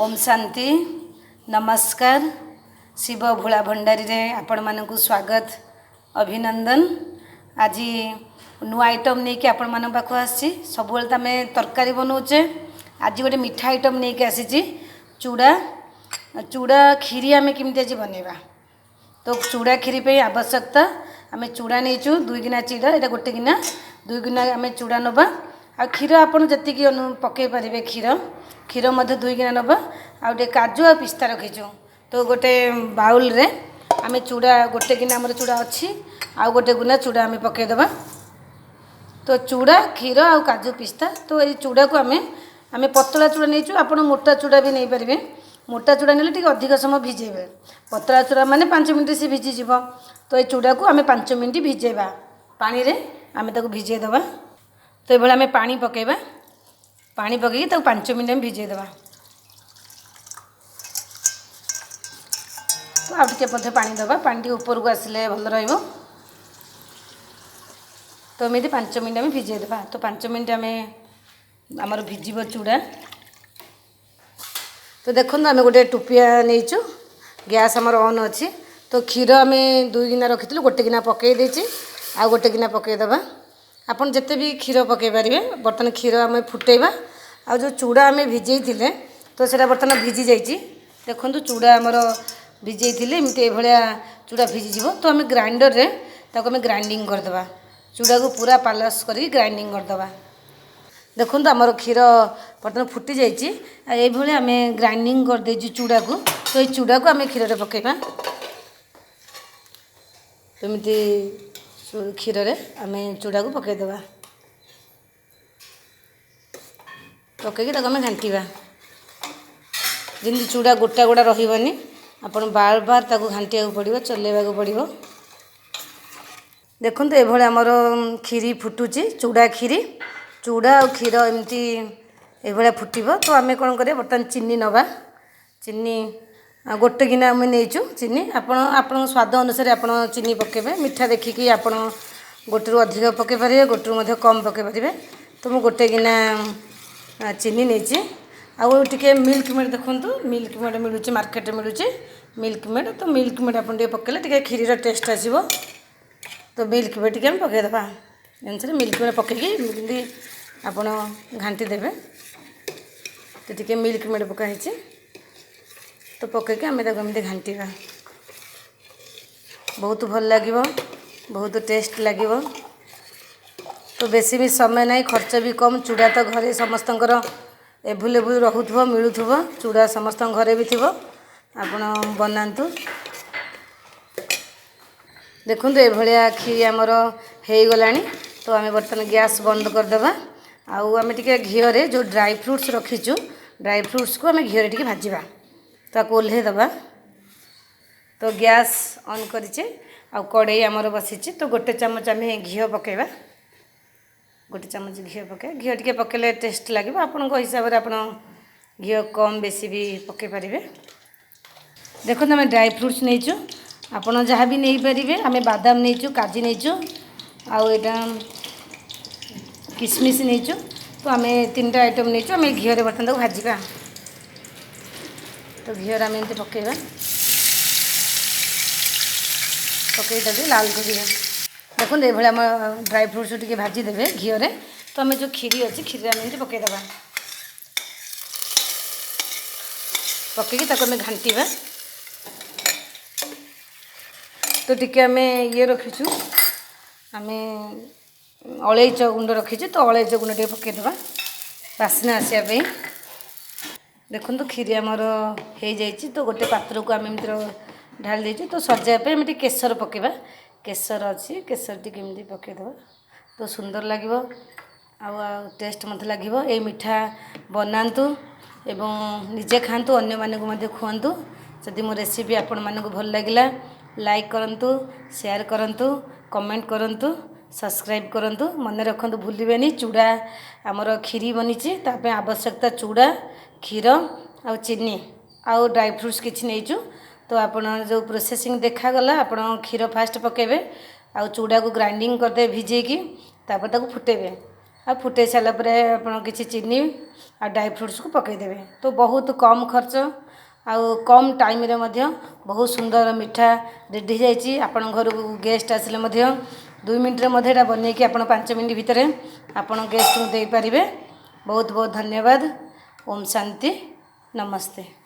ओम शांति नमस्कार शिव भोला भंडारी रे आपण मानकु स्वागत अभिनंदन। आज नुआ आइटम नहीं कि आपण मान पाख आसी सब आमे तरकारी बनाऊे। आज गोटे मिठा आइटम नहीं कि आसी चूड़ा चूड़ा खीरी आमे केमती आज बनैबा। तो चूड़ा खीरी पे आवश्यकता आमे चूड़ा नहीं 2 गिना चूड़ा एटा गोटे गिना 2 गिना आमे चूड़ा नबा आ क्षीर आपन जति कि पकई पारे क्षीर मध्य 2 गिना नबा आ गोटे काजू आ पिस्ता रखीचु। तो गोटे बाउल रे आमे चूड़ा गोटे गिना हमर चूड़ा अच्छी आ गोटे गुना चूड़ा आमे पकई दबा। तो चूड़ा क्षीर आ काजू पिस्ता तो ये चूड़ा को आमे पतला चूड़ा नहीं आपन मोटा चूड़ा भी नहीं पारे। मोटा चूड़ा नेले टिके अधिक समय भिजेबे। पतला चूड़ा माने 5 मिनिट से भिजी जीव। तो ये चूड़ा को आमे 5 मिनिट भिजेबा पानी रे आमे ताको भिजे दबा। तो ये आमे पानी पकेबा पानी पकई ताको 5 मिनिट में भिजे दबा। तो आ टिके पथे पानी दबा पानी ऊपर को आसिले भल रहइबो। तो एमती 5 मिनिट में भिजे दबा। तो 5 मिनिट आमे आमर भिजिबो चूड़ा। तो देखो आम गोटे टुपिया नहीं गैस आमर ऑन अच्छी। तो क्षीर आम 2 गिना रखी गोटे गिना पकई देची आ गोटे गिना पकईदबा। आपन जिते भी क्षीर पकई पारे। बर्तमान क्षीर आम फुटेबा आ जो चूड़ा आम भिजे तो सेटा बर्तमान भिजी जाइए। देखो चूड़ा आमर भिजे एमती भाया चूड़ा भिजिज। तो आम ग्राइंडर रे ताको आम ग्राइंडिंग करदबा। चूड़ा को पूरा पालस करी ग्राइंडिंग करदबा। देखो आमर क्षीर बर्तमान फुटी जाइए आम ग्राइंडिंग कर देजु चूड़ा को। तो ये चूड़ा को आम क्षीर पकेबा। तो एमती क्षीर रे आम चूड़ा को पकईदबा पकईकि आम घांटा जमी चूड़ा गोटा गोटा रही आपन बार बार ताको घांटिया पड़ो चलेबा पड़ो। देखो ये आमर खीरी फुटुची चूड़ा खीरी चूड़ा और क्षीर एमती ये फुटब। तो आम कौन करें बर्तमान चीनी नवा चीनी गोटे गिना आम नहींचु चीनी आपण स्वाद अनुसार आप चीनी पकेबे मिठा देखिकी आप गोटे अधिक पकई पारे गोटे कम पकई पारे। तो मुझे गोटे गिना चीनी नहीं आउे मिल्क मेड देखूँ मिल्क मेड मिलूँ मार्केट मिलूँ मिल्क मेड। तो मिल्क मेड आप पकेले क्षीर टेस्ट आसो। तो मिल्क मेड टी पकईदबा अनुसार मिल्क मेड पकईकि आपण घांटी देवे। तो टी मिल्क मेड पकाई तो पकईकि आम एमती घांटा बहुत भल लगे बहुत टेस्ट लगे। तो बेसी भी समय नहीं खर्च भी कम चूड़ा तो घरे समस्त एभेलेबुल रोथुव मिलूथुव चूड़ा समस्त घरे भी थी आपण बनातु। देखो ये भाया खीरी आमर हो गला। तो आम बर्तमान गैस बंद करदे आम टे घीरे जो ड्राई फ्रूट्स रखीचु ड्राई फ्रूट्स को आम घीरे टे भाजवा ताको ओल्हे दबा। तो गैस ऑन करिचे आ कड़े आमर बसी। तो गोटे चामच आम घी पकेबा गोटे चामच घी पके घी टे पकेले टेस्ट लगे आपण हिसाब से आप घी कम बेसी भी पकई पारे। देखो आम ड्राई फ्रूट्स नहींचु आपड़ जहाँ भी नहीं पारे। आम बादाम नहींचु काजू नहींचु आटा किशमिश नहींचु। तो आम 3टा आइटम नहींचु आम घीरे बर्तमान भाजवा। तो घीर आम एमती पकेबा पकई लाल करिया। देखो ये आम ड्राई फ्रूट्स टी भाजीदेवे घीरे। तो आम जो खीरी अच्छी खीरी आम एमती पकईदबा पकईकि आम घांटा। तो टी आम ये रखीचु आम अलैच गुंड रखीचु। तो अलैच गुंड टे पकईदबा बास्ना आसापी। देखो तो खीरी आमर हो जाइए। तो गोटे पात्र को आम एमती ढाल देचु। तो सजाइए आम केसर पकेबा केसर अच्छी केसर टी केमती पकईदबा तो सुंदर लगे टेस्ट मत लगे। ये मिठा बनातु एवं निजे खातु अन्य मानक खुआतु। जदि मो रेसिपी आपण मानक भल लगिला लाइक करंतु शेयर करंतु कमेंट करंतु सब्सक्राइब करंतु। मन रखंतु भूलिबेनी चूड़ा आमर खीरी बनीची तापे आवश्यकता चूड़ा क्षीर आ चीनी आउ ड्राई फ्रूट्स किछि नहींचु। तो आपण जो प्रोसेसिंग देखागला आपण क्षीर फास्ट पकेबे आ चूड़ा को ग्राइंडिंग करदे भिजेकी तापर ताको फुटेबे आ फुटे सारा पर आपण किछि चीनी आ ड्राई फ्रुट्स को पकईदेवे तो बहुत कम खर्च आउ कम टाइम रे मध्य बहुत सुंदर मिठा रेडी जाइए। आपण घर को गेस्ट आसिले मध्य 2 मिनट मध्य बन कि 5 मिनट भितर आपण गेस्ट को दे पारिबे। बहुत बहुत धन्यवाद। ओम शांति। नमस्ते।